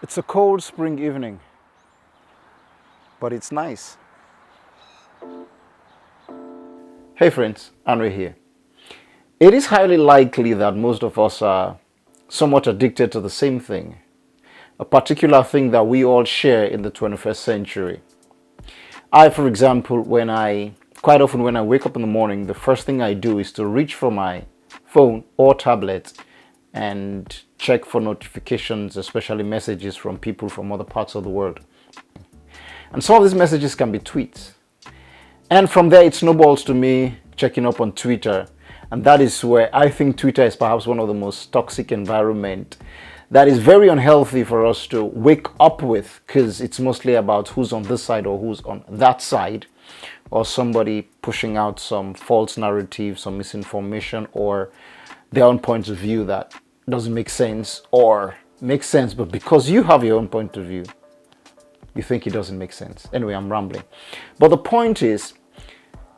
It's a cold spring evening, but it's nice. Hey friends, Andre here. It is highly likely that most of us are somewhat addicted to the same thing, a particular thing that we all share in the 21st century. For example, quite often when I wake up in the morning, the first thing I do is to reach for my phone or tablet and check for notifications, especially messages from people from other parts of the world. And some of these messages can be tweets. And from there, it snowballs to me checking up on Twitter. And that is where I think Twitter is perhaps one of the most toxic environment that is very unhealthy for us to wake up with, because it's mostly about who's on this side or who's on that side, or somebody pushing out some false narrative, some misinformation, or their own point of view that doesn't make sense, or makes sense, but because you have your own point of view, you think it doesn't make sense. Anyway, I'm rambling. But the point is,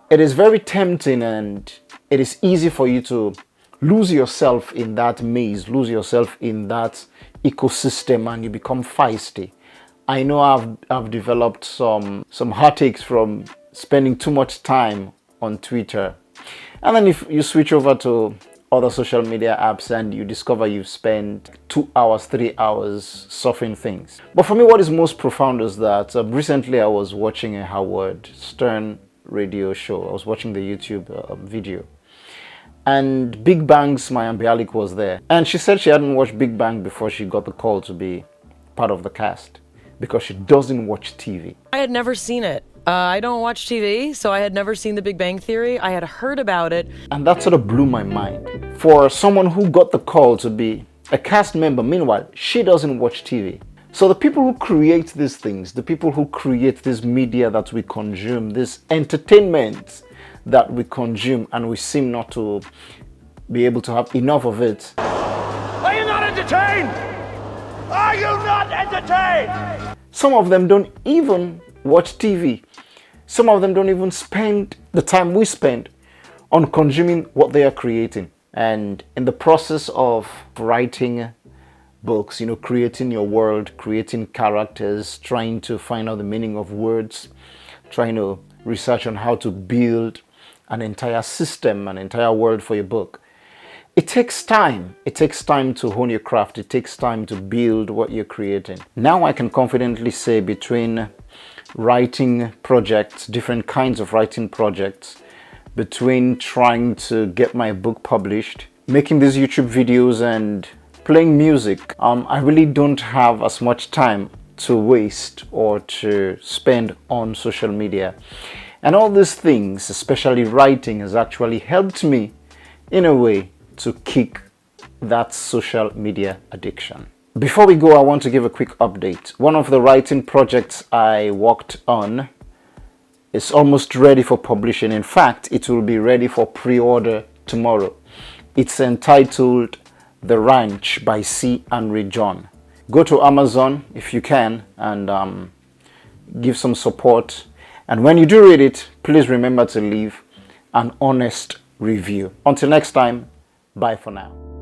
it is very tempting and it is easy for you to lose yourself in that maze, lose yourself in that ecosystem, and you become feisty. I know I've developed some heartaches from spending too much time on Twitter. And then if you switch over to other social media apps and you discover you've spent 2 hours, 3 hours surfing things. But for me, what is most profound is that recently I was watching a Howard Stern radio show. I was watching the YouTube video. And Big Bang's Mayim Bialik was there. And she said she hadn't watched Big Bang before she got the call to be part of the cast, because she doesn't watch TV. I had never seen it. I don't watch TV, so I had never seen The Big Bang Theory. I had heard about it. And that sort of blew my mind. For someone who got the call to be a cast member, meanwhile, she doesn't watch TV. So the people who create these things, the people who create this media that we consume, this entertainment that we consume, and we seem not to be able to have enough of it. Are you not entertained? Are you not entertained? Some of them don't even watch TV. Some of them don't even spend the time we spend on consuming what they are creating. And in the process of writing books, creating your world, creating characters, trying to find out the meaning of words, trying to research on how to build an entire system, an entire world for your book. It takes time. It takes time to hone your craft. It takes time to build what you're creating. Now I can confidently say, between writing projects, different kinds of writing projects, between trying to get my book published, making these YouTube videos, and playing music, I really don't have as much time to waste or to spend on social media. And all these things, especially writing, has actually helped me in a way to kick that social media addiction. Before we go, I want to give a quick update. One of the writing projects I worked on is almost ready for publishing. In fact, it will be ready for pre-order tomorrow. It's entitled The Ranch by C. Henry John. Go to Amazon if you can and give some support. And when you do read it, please remember to leave an honest review. Until next time, bye for now.